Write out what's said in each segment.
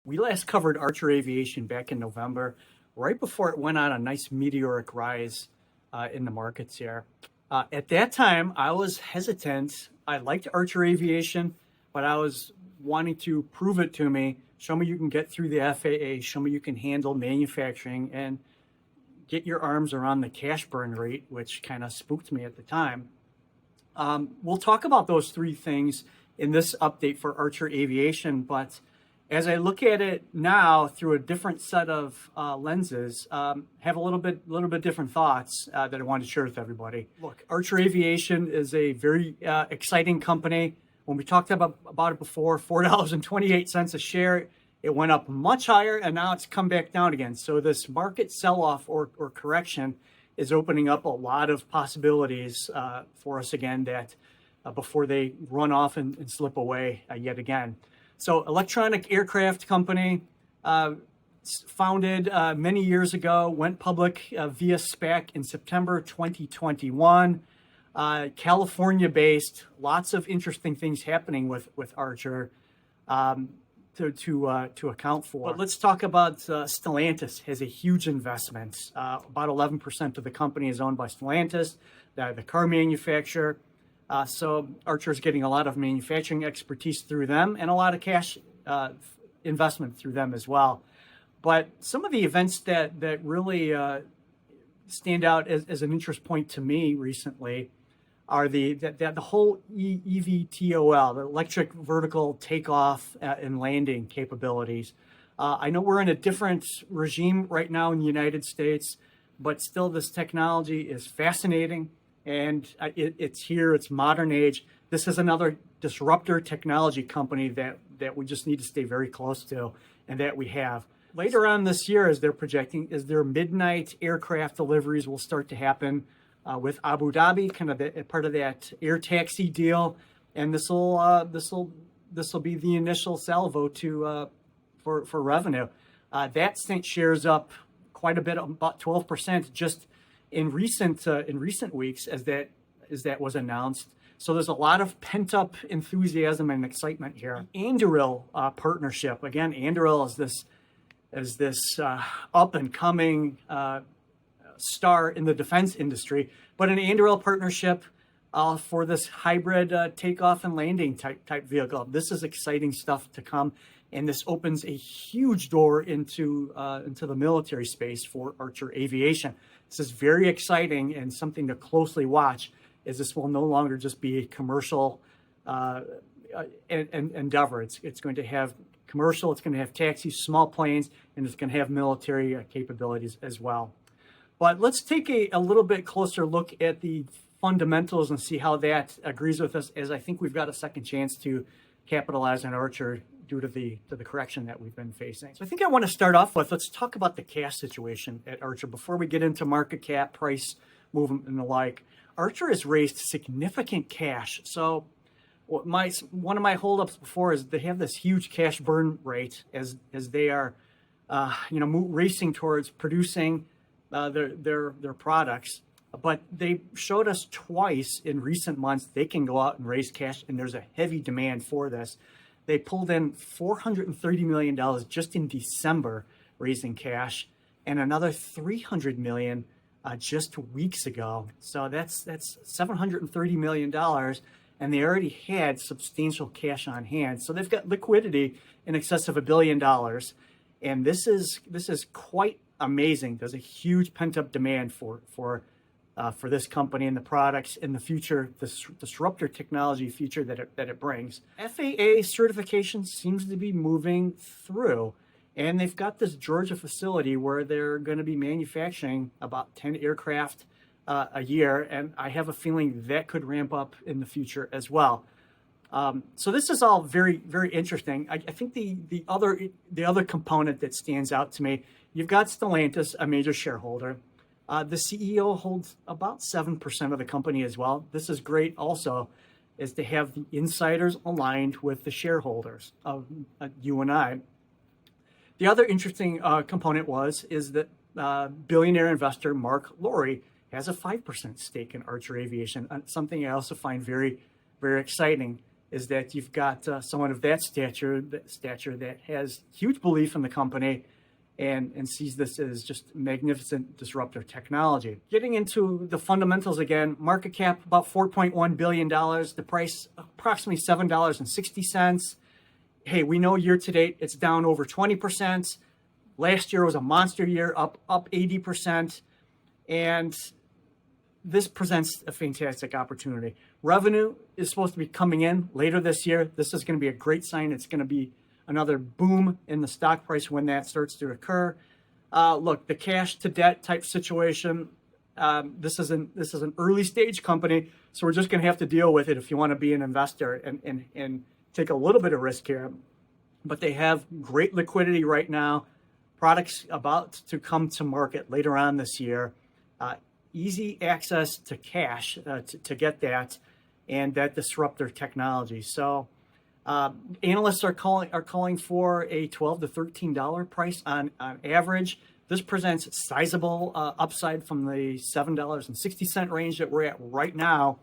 We last covered Archer Aviation back in November, right before it went on a nice meteoric rise in the markets here. At that time, I was hesitant. I liked Archer Aviation, but I was wanting to prove it to me. Show me you can get through the FAA. Show me you can handle manufacturing and get your arms around the cash burn rate, which kind of spooked me at the time. We'll talk about those three things in this update for Archer Aviation, but as I look at it now through a different set of lenses, have a little bit different thoughts that I wanted to share with everybody. Look, Archer Aviation is a very exciting company. When we talked about it before, $4.28 a share, it went up much higher, and now it's come back down again. So this market sell-off or correction is opening up a lot of possibilities for us again that before they run off and slip away yet again. So electronic aircraft company, founded many years ago, went public via SPAC in September 2021. California-based, lots of interesting things happening with Archer to account for. But let's talk about Stellantis. Has a huge investment. About 11% of the company is owned by Stellantis, the car manufacturer. So Archer's getting a lot of manufacturing expertise through them and a lot of cash investment through them as well. But some of the events that really stand out as an interest point to me recently are the whole eVTOL, the electric vertical takeoff and landing capabilities. I know we're in a different regime right now in the United States, but still this technology is fascinating. And it's here, it's modern age. This is another disruptor technology company that we just need to stay very close to and that we have. Later on this year, as they're projecting, is their midnight aircraft deliveries will start to happen with Abu Dhabi, kind of part of that air taxi deal. And this will be the initial salvo for revenue. That sent shares up quite a bit, about 12%, just in recent weeks as that was announced. So there's a lot of pent-up enthusiasm and excitement here. Anduril partnership. Again, Anduril is this up-and-coming star in the defense industry, but an Anduril partnership for this hybrid takeoff and landing type vehicle. This is exciting stuff to come, and this opens a huge door into the military space for Archer Aviation. This is very exciting and something to closely watch, as this will no longer just be a commercial endeavor. It's going to have commercial, it's going to have taxis, small planes, and it's going to have military capabilities as well. But let's take a little bit closer look at the fundamentals and see how that agrees with us, as I think we've got a second chance to capitalize on Archer due to the correction that we've been facing. So I think I want to start off with, let's talk about the cash situation at Archer before we get into market cap, price movement, and the like. Archer has raised significant cash. So one of my holdups before is they have this huge cash burn rate as they are racing towards producing their products. But they showed us twice in recent months they can go out and raise cash, and there's a heavy demand for this. They pulled in $430 million just in December raising cash, and another $300 million just weeks ago. So that's $730 million, and they already had substantial cash on hand. So they've got liquidity in excess of $1 billion, and this is quite amazing. There's a huge pent-up demand for this company and the products in the future, the disruptor technology future that it brings. FAA certification seems to be moving through, and they've got this Georgia facility where they're going to be manufacturing about 10 aircraft a year, and I have a feeling that could ramp up in the future as well. So this is all very, very interesting. I think the other component that stands out to me, you've got Stellantis, a major shareholder. The CEO holds about 7% of the company as well. This is great also, is to have the insiders aligned with the shareholders of you and I. The other interesting component is that billionaire investor Mark Lowry has a 5% stake in Archer Aviation, something I also find very, very exciting. is that you've got someone of that stature that has huge belief in the company and sees this as just magnificent disruptor technology. Getting into the fundamentals again, market cap about $4.1 billion, the price approximately $7.60. Hey, we know year to date it's down over 20%. Last year was a monster year, up 80%. And this presents a fantastic opportunity. Revenue is supposed to be coming in later this year. This is going to be a great sign. It's going to be another boom in the stock price when that starts to occur. Look, the cash to debt type situation, this is an early stage company, so we're just going to have to deal with it if you want to be an investor and take a little bit of risk here. But they have great liquidity right now, products about to come to market later on this year, easy access to cash to get that, and that disruptor technology. So analysts are calling for a $12 to $13 price on average. This presents sizable upside from the $7.60 range that we're at right now.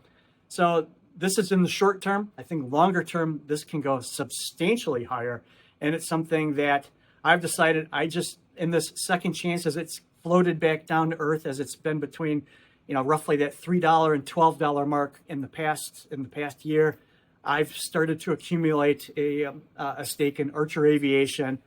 So this is in the short term. I think longer term, this can go substantially higher. And it's something that I've decided in this second chance, as it's floated back down to earth, as it's been between, roughly that $3 and $12 mark in the past year, I've started to accumulate a stake in Archer Aviation,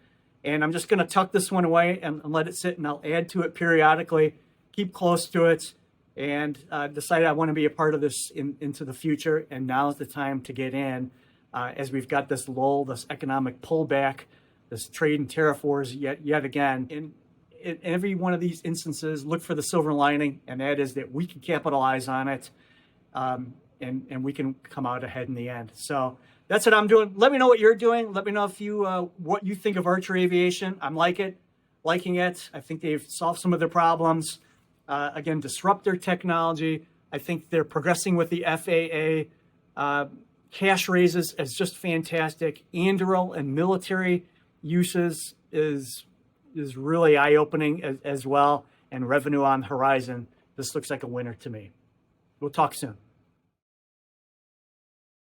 and I'm just going to tuck this one away and let it sit, and I'll add to it periodically, keep close to it, and decide I want to be a part of this into the future. And now is the time to get in, as we've got this lull, this economic pullback, this trade and tariff wars yet again. In every one of these instances, look for the silver lining, and that is that we can capitalize on it. And we can come out ahead in the end. So that's what I'm doing. Let me know what you're doing. Let me know if what you think of Archer Aviation. I'm liking it. I think they've solved some of their problems. Again, disruptor technology. I think they're progressing with the FAA. Cash raises is just fantastic. Anduril and military uses is really eye-opening as well. And revenue on the horizon. This looks like a winner to me. We'll talk soon.